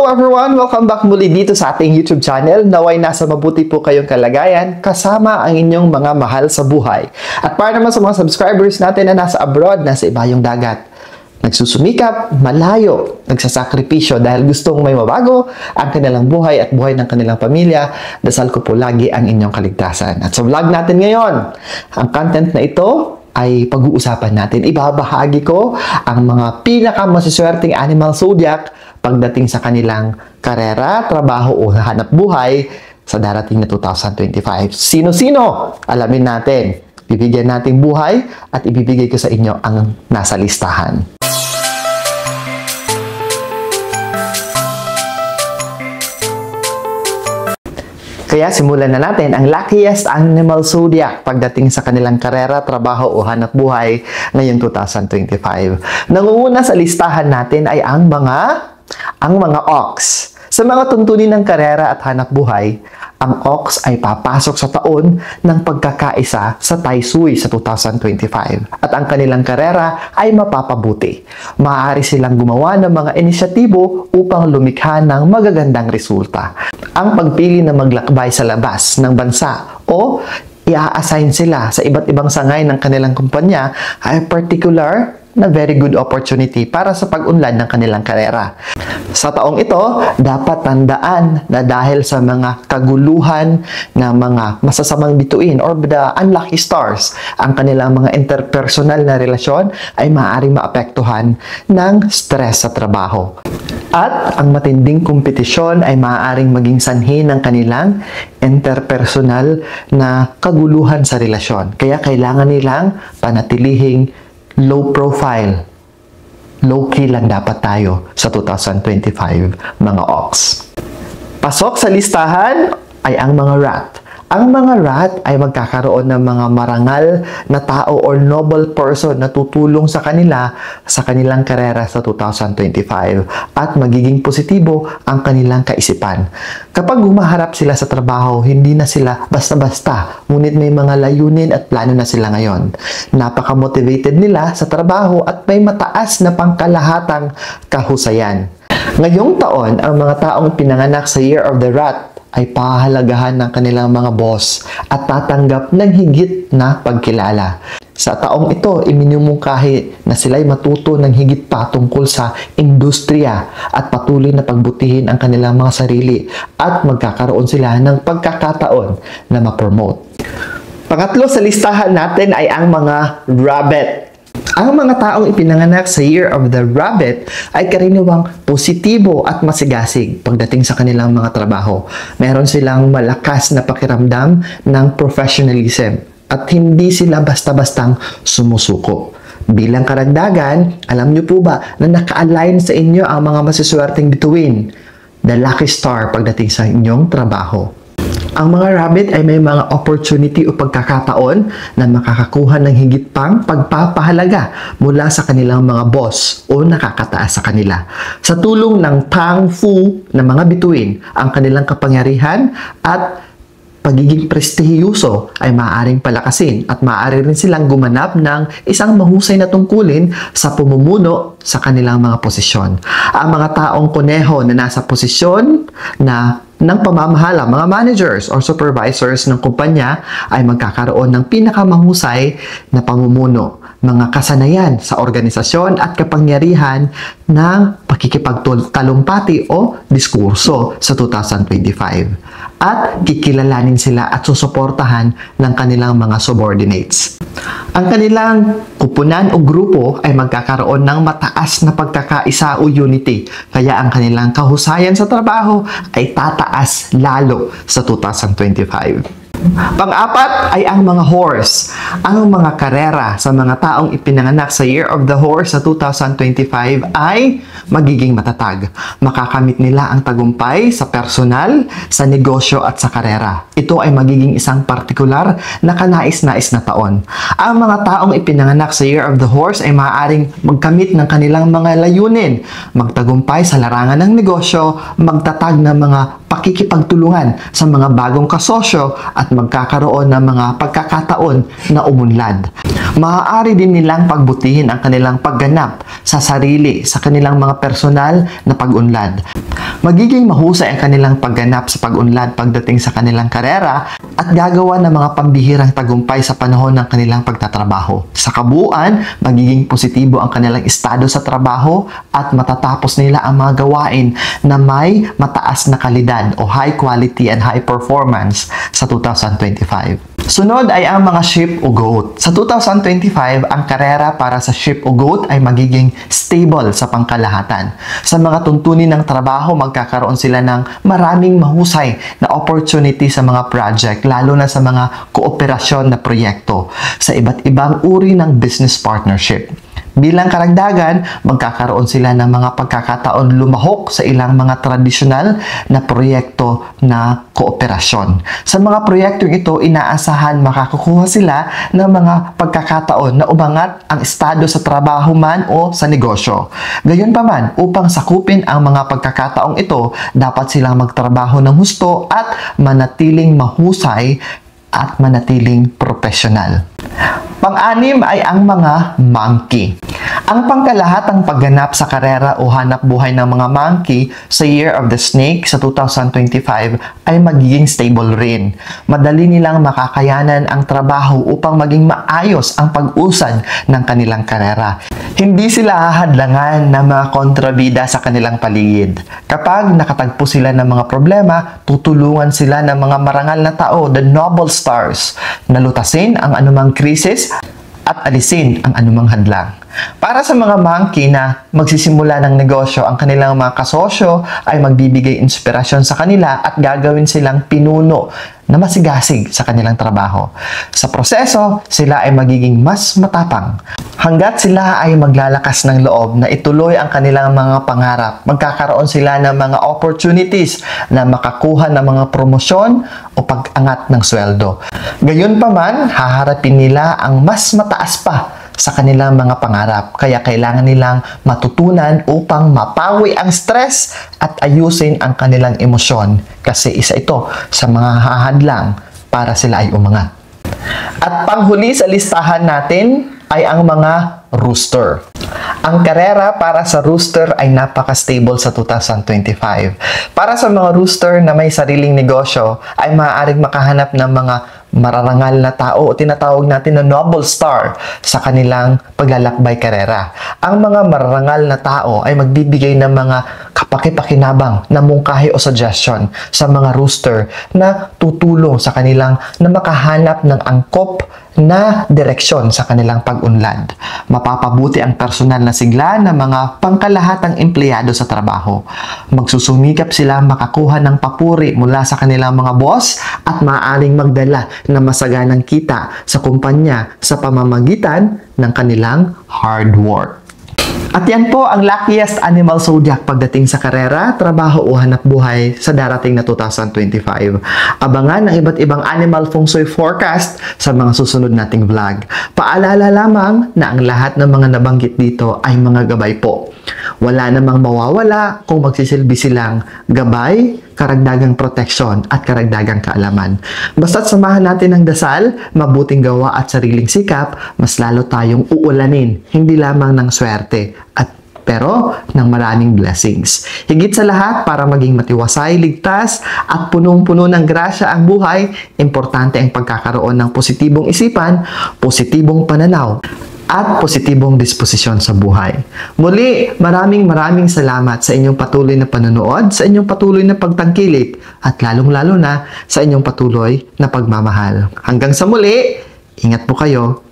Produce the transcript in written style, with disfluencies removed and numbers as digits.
Hello everyone! Welcome back muli dito sa ating YouTube channel. Naway nasa mabuti po kayong kalagayan kasama ang inyong mga mahal sa buhay. At para naman sa mga subscribers natin na nasa abroad, nasa ibayong dagat, nagsusumikap, malayo, nagsasakripisyo dahil gustong may mabago ang kanilang buhay at buhay ng kanilang pamilya, dasal ko po lagi ang inyong kaligtasan. At sa vlog natin ngayon, ang content na ito ay pag-uusapan natin. Ibabahagi ko ang mga pinakamasiswerteng animal zodiac pagdating sa kanilang karera, trabaho o hanap buhay sa darating na 2025. Sino-sino? Alamin natin. Bibigyan natin buhay at ibibigay ko sa inyo ang nasa listahan. Kaya simulan na natin ang luckiest animal zodiac pagdating sa kanilang karera, trabaho o hanap buhay ngayong 2025. Nangunguna sa listahan natin ay ang mga ox. Sa mga tuntunin ng karera at hanap buhay, ang ox ay papasok sa taon ng pagkakaisa sa Tai Sui sa 2025 at ang kanilang karera ay mapapabuti. Maaari silang gumawa ng mga inisyatibo upang lumikha ng magagandang resulta. Ang pagpili na maglakbay sa labas ng bansa o i-assign sila sa iba't ibang sangay ng kanilang kumpanya ay particular na very good opportunity para sa pag-unlad ng kanilang karera. Sa taong ito, dapat tandaan na dahil sa mga kaguluhan na mga masasamang bituin or the unlucky stars, ang kanilang mga interpersonal na relasyon ay maaaring maapektuhan ng stress sa trabaho. At ang matinding kompetisyon ay maaaring maging sanhi ng kanilang interpersonal na kaguluhan sa relasyon. Kaya kailangan nilang panatilihing low profile. Low-key lang dapat tayo sa 2025, mga ox. Pasok sa listahan ay ang mga rat. Ang mga rat ay magkakaroon ng mga marangal na tao or noble person na tutulong sa kanila sa kanilang karera sa 2025 at magiging positibo ang kanilang kaisipan. Kapag humaharap sila sa trabaho, hindi na sila basta-basta, ngunit may mga layunin at plano na sila ngayon. Napaka-motivated nila sa trabaho at may mataas na pangkalahatang kahusayan. Ngayong taon, ang mga taong pinanganak sa Year of the Rat ay pahalagahan ng kanilang mga boss at tatanggap ng higit na pagkilala. Sa taong ito, iminumungkahi na sila'y matuto ng higit pa tungkol sa industriya at patuloy na pagbutihin ang kanilang mga sarili at magkakaroon sila ng pagkakataon na ma-promote. Pangatlo sa listahan natin ay ang mga rabbit. Ang mga taong ipinanganak sa Year of the Rabbit ay karaniwang positibo at masigasig pagdating sa kanilang mga trabaho. Meron silang malakas na pakiramdam ng professionalism at hindi sila basta-bastang sumusuko. Bilang karagdagan, alam niyo po ba na naka-align sa inyo ang mga masiswerteng bituin, the lucky star pagdating sa inyong trabaho. Ang mga rabbit ay may mga opportunity o pagkakataon na makakakuha ng higit pang pagpapahalaga mula sa kanilang mga boss o nakakataas sa kanila. Sa tulong ng Tang Fu na mga bituin, ang kanilang kapangyarihan at pagiging prestihiyoso ay maaaring palakasin at maaari rin silang gumanap ng isang mahusay na tungkulin sa pumumuno sa kanilang mga posisyon. Ang mga taong kuneho na nasa posisyon ng pamamahala, mga managers or supervisors ng kumpanya ay magkakaroon ng pinakamahusay na pamumuno, mga kasanayan sa organisasyon at kapangyarihan ng pakikipagtalumpati o diskurso sa 2025. At kikilalanin sila at susuportahan ng kanilang mga subordinates. Ang kanilang kupunan o grupo ay magkakaroon ng mataas na pagkakaisa o unity, kaya ang kanilang kahusayan sa trabaho ay tataas lalo sa 2025. Pang-apat ay ang mga horse. Ang mga karera sa mga taong ipinanganak sa Year of the Horse sa 2025 ay magiging matatag. Makakamit nila ang tagumpay sa personal, sa negosyo at sa karera. Ito ay magiging isang partikular na kanais-nais na taon. Ang mga taong ipinanganak sa Year of the Horse ay maaaring magkamit ng kanilang mga layunin, magtagumpay sa larangan ng negosyo, magtatag ng mga pakikipagtulungan sa mga bagong kasosyo at magkakaroon ng mga pagkakataon na umunlad. Maaari din nilang pagbutihin ang kanilang pagganap sa sarili, sa kanilang mga personal na pag-unlad. Magiging mahusay ang kanilang pagganap sa pag-unlad pagdating sa kanilang karera at gagawa ng mga pambihirang tagumpay sa panahon ng kanilang pagtatrabaho. Sa kabuuan, magiging positibo ang kanilang estado sa trabaho at matatapos nila ang mga gawain na may mataas na kalidad o high quality and high performance sa 2025. Sunod ay ang mga ship o goat. Sa 2025, ang karera para sa ship o goat ay magiging stable sa pangkalahatan. Sa mga tuntunin ng trabaho, magkakaroon sila ng maraming mahusay na opportunity sa mga project, lalo na sa mga kooperasyon na proyekto sa iba't ibang uri ng business partnership. Bilang karagdagan, magkakaroon sila ng mga pagkakataon lumahok sa ilang mga tradisyonal na proyekto na kooperasyon. Sa mga proyektong ito, inaasahan makakukuha sila ng mga pagkakataon na umangat ang estado sa trabaho man o sa negosyo. Gayunpaman, upang sakupin ang mga pagkakataong ito, dapat silang magtrabaho ng husto at manatiling mahusay at manatiling profesional. Pang-anim ay ang mga monkey. Ang pangkalahatang pagganap sa karera o hanap buhay ng mga monkey sa Year of the Snake sa 2025 ay magiging stable rin. Madali nilang makakayanan ang trabaho upang maging maayos ang pag-usad ng kanilang karera. Hindi sila hahadlangan ng mga kontrabida sa kanilang paligid. Kapag nakatagpo sila ng mga problema, tutulungan sila ng mga marangal na tao, the noble stars, na lutasin ang anumang krisis at alisin ang anumang hadlang. Para sa mga monkey na magsisimula ng negosyo, ang kanilang mga kasosyo ay magbibigay inspirasyon sa kanila at gagawin silang pinuno na masigasig sa kanilang trabaho. Sa proseso, sila ay magiging mas matapang. Hanggat sila ay maglalakas ng loob na ituloy ang kanilang mga pangarap, magkakaroon sila ng mga opportunities na makakuha ng mga promosyon o pag-angat ng sweldo. Gayunpaman, haharapin nila ang mas mataas pa sa kanilang mga pangarap. Kaya kailangan nilang matutunan upang mapawi ang stress at ayusin ang kanilang emosyon kasi isa ito sa mga hahadlang para sila ay umangat. At panghuli sa listahan natin ay ang mga rooster. Ang karera para sa rooster ay napaka-stable sa 2025. Para sa mga rooster na may sariling negosyo ay maaaring makahanap ng mga mararangal na tao o tinatawag natin na noble star sa kanilang paglalakbay karera. Ang mga mararangal na tao ay magbibigay ng mga kapaki-pakinabang na mungkahi o suggestion sa mga rooster na tutulong sa kanilang na makahanap ng angkop na direksyon sa kanilang pag-unlad. Mapapabuti ang personal na sigla ng mga pangkalahatang empleyado sa trabaho. Magsusumikap sila makakuha ng papuri mula sa kanilang mga boss at maaaring magdala ng masaganang kita sa kumpanya sa pamamagitan ng kanilang hard work. At yan po ang luckiest animal zodiac pagdating sa karera, trabaho o hanap buhay sa darating na 2025. Abangan ang iba't ibang animal feng shui forecast sa mga susunod nating vlog. Paalala lamang na ang lahat ng mga nabanggit dito ay mga gabay po. Wala namang mawawala kung magsisilbi silang gabay, karagdagang proteksyon at karagdagang kaalaman. Basta't samahan natin ng dasal, mabuting gawa at sariling sikap, mas lalo tayong uulanin, hindi lamang ng swerte pero ng maraming blessings. Higit sa lahat, para maging matiwasay, ligtas at punong-puno ng grasya ang buhay, importante ang pagkakaroon ng positibong isipan, positibong pananaw, at positibong disposisyon sa buhay. Muli, maraming salamat sa inyong patuloy na panonood, sa inyong patuloy na pagtangkilik, at lalong-lalo na sa inyong patuloy na pagmamahal. Hanggang sa muli, ingat po kayo.